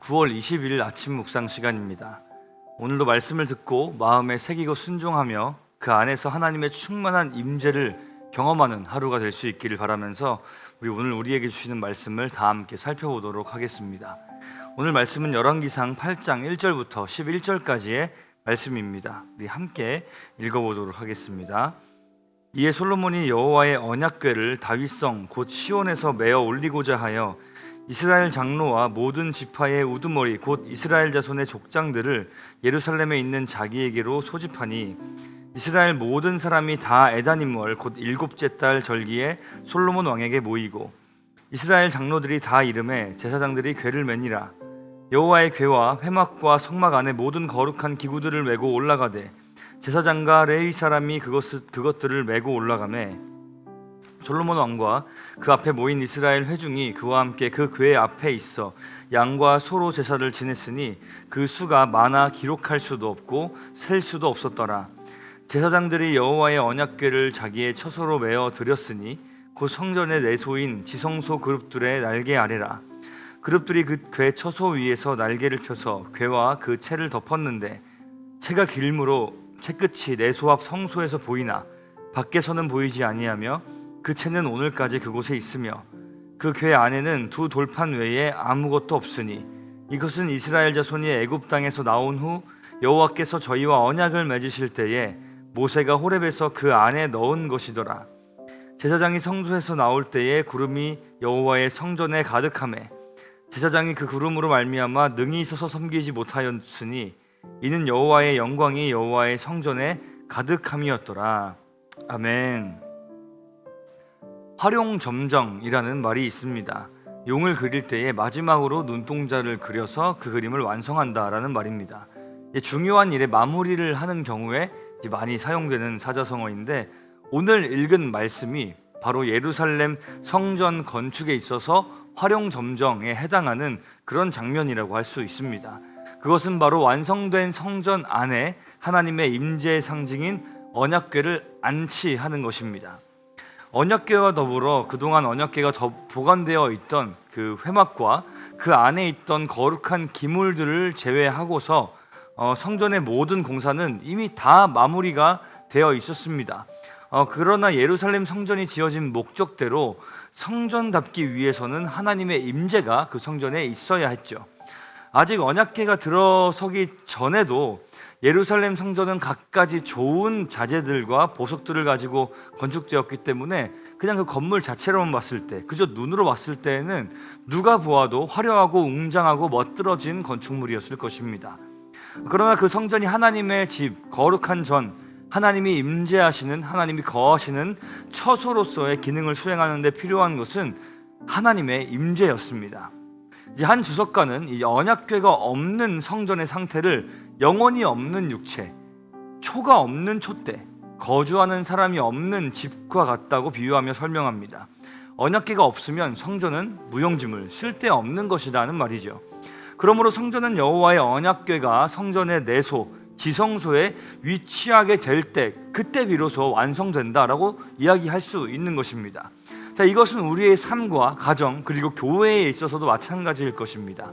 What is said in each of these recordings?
9월 20일 아침 묵상 시간입니다. 오늘도 말씀을 듣고 마음에 새기고 순종하며 그 안에서 하나님의 충만한 임재를 경험하는 하루가 될 수 있기를 바라면서 오늘 우리에게 주시는 말씀을 다 함께 살펴보도록 하겠습니다. 오늘 말씀은 열왕기상 8장 1절부터 11절까지의 말씀입니다. 우리 함께 읽어보도록 하겠습니다. 이에 솔로몬이 여호와의 언약궤를 다윗성 곧 시온에서 메어 올리고자 하여 이스라엘 장로와 모든 지파의 우두머리 곧 이스라엘 자손의 족장들을 예루살렘에 있는 자기에게로 소집하니 이스라엘 모든 사람이 다 에다님월 곧 일곱째 달 절기에 솔로몬 왕에게 모이고 이스라엘 장로들이 다 이름에 제사장들이 궤를 매니라. 여호와의 궤와 회막과 성막 안에 모든 거룩한 기구들을 메고 올라가되 제사장과 레위 사람이 그것들을 메고 올라가매 솔로몬 왕과 그 앞에 모인 이스라엘 회중이 그와 함께 그 궤 앞에 있어 양과 소로 제사를 지냈으니 그 수가 많아 기록할 수도 없고 셀 수도 없었더라. 제사장들이 여호와의 언약궤를 자기의 처소로 메어 드렸으니 곧 성전의 내소인 지성소 그룹들의 날개 아래라. 그룹들이 그 궤 처소 위에서 날개를 펴서 궤와 그 채를 덮었는데 채가 길므로 채끝이 내소 앞 성소에서 보이나 밖에서는 보이지 아니하며 그 채는 오늘까지 그곳에 있으며 그 궤 안에는 두 돌판 외에 아무것도 없으니 이것은 이스라엘 자손이 애굽 땅에서 나온 후 여호와께서 저희와 언약을 맺으실 때에 모세가 호렙에서 그 안에 넣은 것이더라. 제사장이 성소에서 나올 때에 구름이 여호와의 성전에 가득하매 제사장이 그 구름으로 말미암아 능히 서서 섬기지 못하였으니 이는 여호와의 영광이 여호와의 성전에 가득함이었더라. 아멘. 활용점정이라는 말이 있습니다. 용을 그릴 때에 마지막으로 눈동자를 그려서 그 그림을 완성한다라는 말입니다. 중요한 일에 마무리를 하는 경우에 많이 사용되는 사자성어인데 오늘 읽은 말씀이 바로 예루살렘 성전 건축에 있어서 활용점정에 해당하는 그런 장면이라고 할 수 있습니다. 그것은 바로 완성된 성전 안에 하나님의 임재의 상징인 언약궤를 안치하는 것입니다. 언약궤와 더불어 그동안 언약궤가 보관되어 있던 그 회막과 그 안에 있던 거룩한 기물들을 제외하고서 성전의 모든 공사는 이미 다 마무리가 되어 있었습니다. 그러나 예루살렘 성전이 지어진 목적대로 성전답기 위해서는 하나님의 임재가 그 성전에 있어야 했죠. 아직 언약궤가 들어서기 전에도 예루살렘 성전은 갖가지 좋은 자재들과 보석들을 가지고 건축되었기 때문에 그냥 그 건물 자체로만 봤을 때, 그저 눈으로 봤을 때에는 누가 보아도 화려하고 웅장하고 멋들어진 건축물이었을 것입니다. 그러나 그 성전이 하나님의 집, 거룩한 전, 하나님이 임재하시는, 하나님이 거하시는 처소로서의 기능을 수행하는 데 필요한 것은 하나님의 임재였습니다. 이제 한 주석가는 이 언약궤가 없는 성전의 상태를 영혼이 없는 육체, 초가 없는 촛대, 거주하는 사람이 없는 집과 같다고 비유하며 설명합니다. 언약궤가 없으면 성전은 무용지물, 쓸데없는 것이라는 말이죠. 그러므로 성전은 여호와의 언약궤가 성전의 내소, 지성소에 위치하게 될 때, 그때 비로소 완성된다라고 이야기할 수 있는 것입니다. 자, 이것은 우리의 삶과 가정 그리고 교회에 있어서도 마찬가지일 것입니다.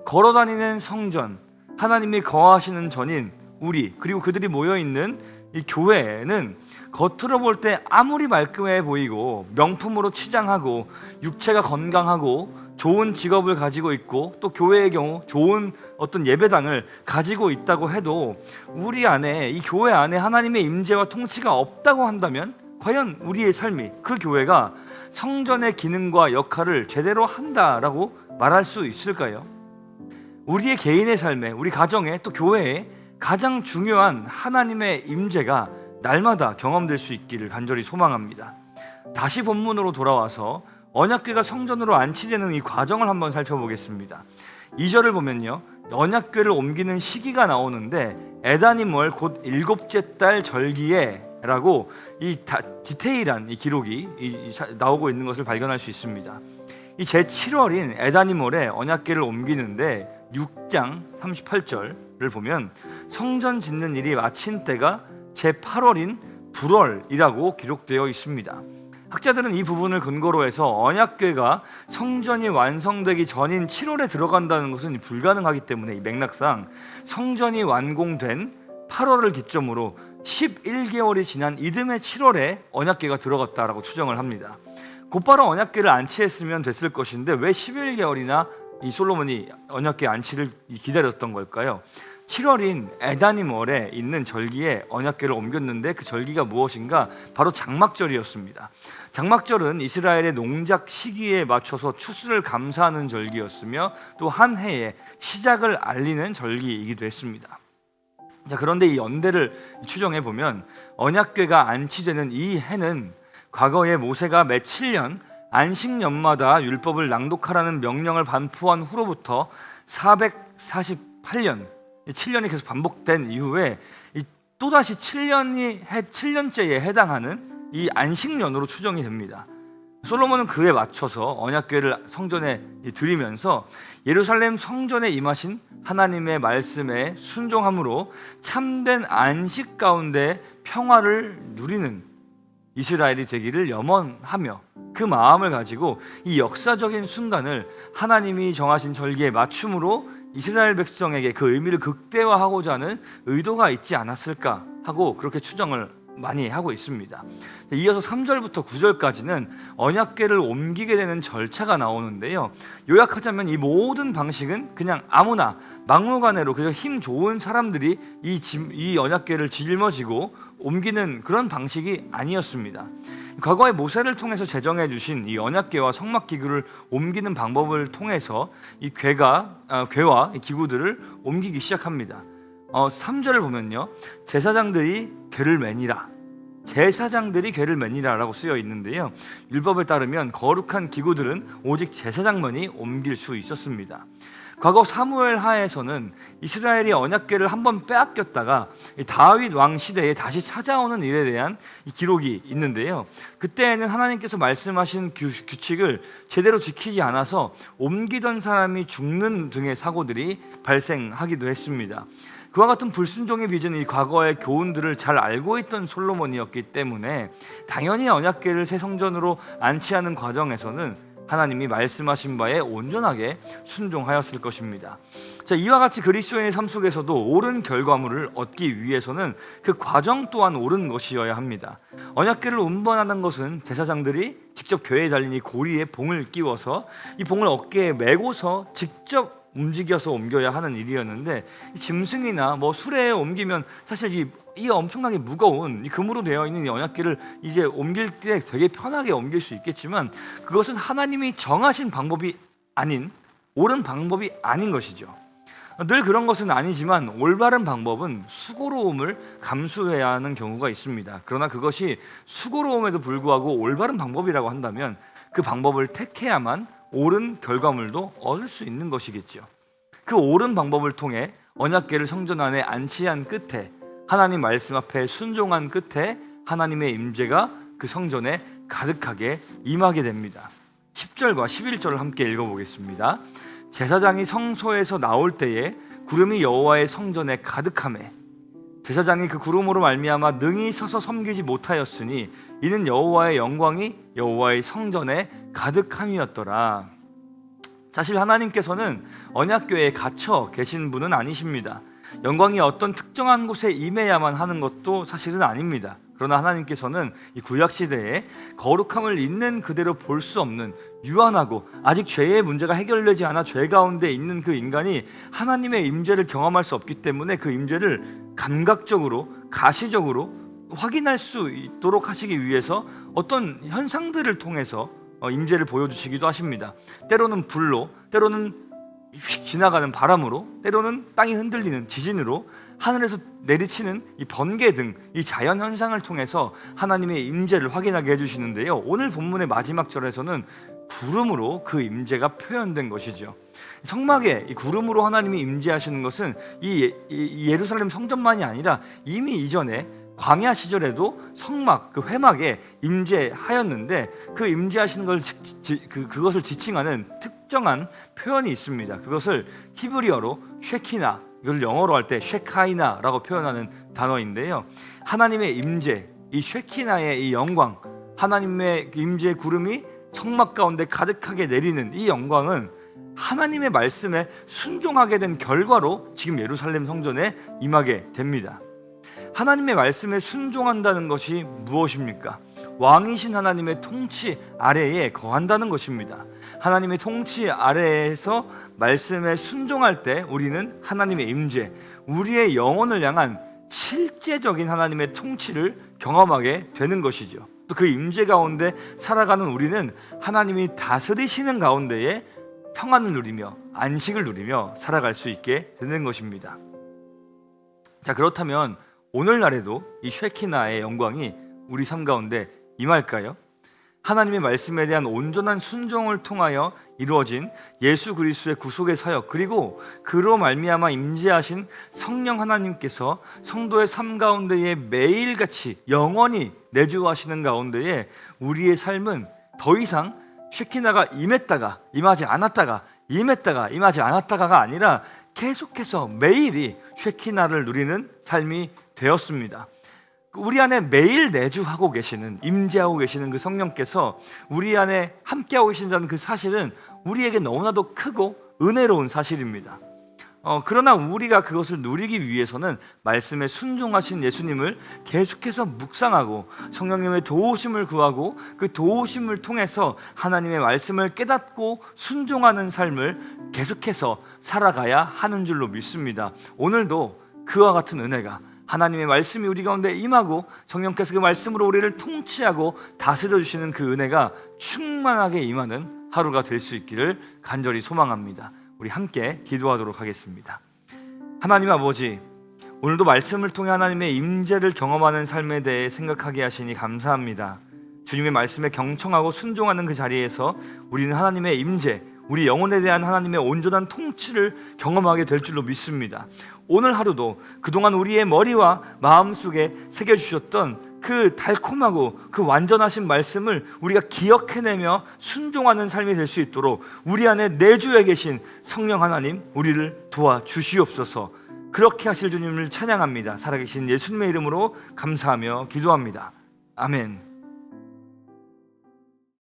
걸어다니는 성전, 하나님이 거하시는 전인 우리 그리고 그들이 모여있는 이 교회는 겉으로 볼 때 아무리 말끔해 보이고 명품으로 치장하고 육체가 건강하고 좋은 직업을 가지고 있고 또 교회의 경우 좋은 어떤 예배당을 가지고 있다고 해도 우리 안에, 이 교회 안에 하나님의 임재와 통치가 없다고 한다면 과연 우리의 삶이 그 교회가 성전의 기능과 역할을 제대로 한다라고 말할 수 있을까요? 우리의 개인의 삶에, 우리 가정에, 또 교회에 가장 중요한 하나님의 임재가 날마다 경험될 수 있기를 간절히 소망합니다. 다시 본문으로 돌아와서 언약궤가 성전으로 안치되는 이 과정을 한번 살펴보겠습니다. 2절을 보면요, 언약궤를 옮기는 시기가 나오는데 에다님월 곧 일곱째 달 절기에 라고 이 디테일한 이 기록이 나오고 있는 것을 발견할 수 있습니다. 이 제7월인 에다님월에 언약궤를 옮기는데 6장 38절을 보면 성전 짓는 일이 마친 때가 제8월인 불월이라고 기록되어 있습니다. 학자들은 이 부분을 근거로 해서 언약궤가 성전이 완성되기 전인 7월에 들어간다는 것은 불가능하기 때문에 이 맥락상 성전이 완공된 8월을 기점으로 11개월이 지난 이듬해 7월에 언약궤가 들어갔다라고 추정을 합니다. 곧바로 언약궤를 안치했으면 됐을 것인데 왜 11개월이나 이 솔로몬이 언약궤 안치를 기다렸던 걸까요? 7월인 에다님 월에 있는 절기에 언약궤를 옮겼는데 그 절기가 무엇인가? 바로 장막절이었습니다. 장막절은 이스라엘의 농작 시기에 맞춰서 추수를 감사하는 절기였으며 또 한 해의 시작을 알리는 절기이기도 했습니다. 자, 그런데 이 연대를 추정해 보면 언약궤가 안치되는 이 해는 과거에 모세가 매 7년 안식년마다 율법을 낭독하라는 명령을 반포한 후로부터 448년 7년이 계속 반복된 이후에 또다시 7년째에 해당하는 이 안식년으로 추정이 됩니다. 솔로몬은 그에 맞춰서 언약궤를 성전에 드리면서 예루살렘 성전에 임하신 하나님의 말씀에 순종함으로 참된 안식 가운데 평화를 누리는 이스라엘이 되기를 염원하며 그 마음을 가지고 이 역사적인 순간을 하나님이 정하신 절기에 맞춤으로 이스라엘 백성에게 그 의미를 극대화하고자 하는 의도가 있지 않았을까 하고 그렇게 추정을 많이 하고 있습니다. 이어서 3절부터 9절까지는 언약궤를 옮기게 되는 절차가 나오는데요. 요약하자면 이 모든 방식은 그냥 아무나 막무가내로 그저 힘 좋은 사람들이 이 언약궤를 짊어지고 옮기는 그런 방식이 아니었습니다. 과거에 모세를 통해서 제정해 주신 이 언약궤와 성막 기구를 옮기는 방법을 통해서 이 궤와 기구들을 옮기기 시작합니다. 3절을 보면요, 제사장들이 궤를 매니라 라고 쓰여 있는데요, 율법에 따르면 거룩한 기구들은 오직 제사장만이 옮길 수 있었습니다. 과거 사무엘 하에서는 이스라엘이 언약궤를 한번 빼앗겼다가 다윗 왕 시대에 다시 찾아오는 일에 대한 기록이 있는데요, 그때에는 하나님께서 말씀하신 규칙을 제대로 지키지 않아서 옮기던 사람이 죽는 등의 사고들이 발생하기도 했습니다. 그와 같은 불순종의 빚은 이 과거의 교훈들을 잘 알고 있던 솔로몬이었기 때문에 당연히 언약궤를 새 성전으로 안치하는 과정에서는 하나님이 말씀하신 바에 온전하게 순종하였을 것입니다. 자, 이와 같이 그리스도인의 삶 속에서도 옳은 결과물을 얻기 위해서는 그 과정 또한 옳은 것이어야 합니다. 언약궤를 운반하는 것은 제사장들이 직접 궤에 달린 이 고리에 봉을 끼워서 이 봉을 어깨에 메고서 직접 움직여서 옮겨야 하는 일이었는데, 짐승이나 수레에 옮기면 사실 이 엄청나게 무거운 이 금으로 되어 있는 이 언약궤를 이제 옮길 때 되게 편하게 옮길 수 있겠지만 그것은 하나님이 정하신 방법이 아닌, 옳은 방법이 아닌 것이죠. 늘 그런 것은 아니지만 올바른 방법은 수고로움을 감수해야 하는 경우가 있습니다. 그러나 그것이 수고로움에도 불구하고 올바른 방법이라고 한다면 그 방법을 택해야만 옳은 결과물도 얻을 수 있는 것이겠죠. 그 옳은 방법을 통해 언약궤를 성전 안에 안치한 끝에, 하나님 말씀 앞에 순종한 끝에 하나님의 임재가 그 성전에 가득하게 임하게 됩니다. 10절과 11절을 함께 읽어보겠습니다. 제사장이 성소에서 나올 때에 구름이 여호와의 성전에 가득하매 제사장이 그 구름으로 말미암아 능히 서서 섬기지 못하였으니 이는 여호와의 영광이 여호와의 성전에 가득함이었더라. 사실 하나님께서는 언약궤에 갇혀 계신 분은 아니십니다. 영광이 어떤 특정한 곳에 임해야만 하는 것도 사실은 아닙니다. 그러나 하나님께서는 이 구약시대에 거룩함을 있는 그대로 볼 수 없는 유한하고 아직 죄의 문제가 해결되지 않아 죄 가운데 있는 그 인간이 하나님의 임재를 경험할 수 없기 때문에 그 임재를 감각적으로, 가시적으로 확인할 수 있도록 하시기 위해서 어떤 현상들을 통해서 임재를 보여주시기도 하십니다. 때로는 불로, 때로는 휙 지나가는 바람으로, 때로는 땅이 흔들리는 지진으로, 하늘에서 내리치는 이 번개 등 이 자연 현상을 통해서 하나님의 임재를 확인하게 해주시는데요, 오늘 본문의 마지막 절에서는 구름으로 그 임재가 표현된 것이죠. 성막에 이 구름으로 하나님이 임재하시는 것은 이 예루살렘 성전만이 아니라 이미 이전에 광야 시절에도 성막, 그 회막에 임재하였는데 그 임재하시는 그것을 지칭하는 특정한 표현이 있습니다. 그것을 히브리어로 쉐키나, 이걸 영어로 할 때 쉐카이나라고 표현하는 단어인데요, 하나님의 임재, 이 쉐키나의 이 영광, 하나님의 임재의 구름이 성막 가운데 가득하게 내리는 이 영광은 하나님의 말씀에 순종하게 된 결과로 지금 예루살렘 성전에 임하게 됩니다. 하나님의 말씀에 순종한다는 것이 무엇입니까? 왕이신 하나님의 통치 아래에 거한다는 것입니다. 하나님의 통치 아래에서 말씀에 순종할 때 우리는 하나님의 임재, 우리의 영혼을 향한 실제적인 하나님의 통치를 경험하게 되는 것이죠. 또 그 임재 가운데 살아가는 우리는 하나님이 다스리시는 가운데에 평안을 누리며 안식을 누리며 살아갈 수 있게 되는 것입니다. 자, 그렇다면 오늘날에도 이 쉐키나의 영광이 우리 삶 가운데 임할까요? 하나님의 말씀에 대한 온전한 순종을 통하여 이루어진 예수 그리스도의 구속의 사역, 그리고 그로 말미암아 임재하신 성령 하나님께서 성도의 삶 가운데에 매일같이 영원히 내주하시는 가운데에 우리의 삶은 더 이상 쉐키나가 임했다가 임하지 않았다가 임했다가 임하지 않았다가가 아니라 계속해서 매일이 쉐키나를 누리는 삶이 되었습니다. 우리 안에 매일 내주하고 계시는, 임재하고 계시는 그 성령께서 우리 안에 함께하고 계신다는 그 사실은 우리에게 너무나도 크고 은혜로운 사실입니다. 그러나 우리가 그것을 누리기 위해서는 말씀에 순종하신 예수님을 계속해서 묵상하고 성령님의 도우심을 구하고 그 도우심을 통해서 하나님의 말씀을 깨닫고 순종하는 삶을 계속해서 살아가야 하는 줄로 믿습니다. 오늘도 그와 같은 은혜가, 하나님의 말씀이 우리 가운데 임하고 성령께서 그 말씀으로 우리를 통치하고 다스려 주시는 그 은혜가 충만하게 임하는 하루가 될 수 있기를 간절히 소망합니다. 우리 함께 기도하도록 하겠습니다. 하나님 아버지, 오늘도 말씀을 통해 하나님의 임재를 경험하는 삶에 대해 생각하게 하시니 감사합니다. 주님의 말씀에 경청하고 순종하는 그 자리에서 우리는 하나님의 임재, 우리 영혼에 대한 하나님의 온전한 통치를 경험하게 될 줄로 믿습니다. 오늘 하루도 그동안 우리의 머리와 마음속에 새겨주셨던 그 달콤하고 그 완전하신 말씀을 우리가 기억해내며 순종하는 삶이 될 수 있도록 우리 안에 내주에 계신 성령 하나님, 우리를 도와주시옵소서. 그렇게 하실 주님을 찬양합니다. 살아계신 예수님의 이름으로 감사하며 기도합니다. 아멘.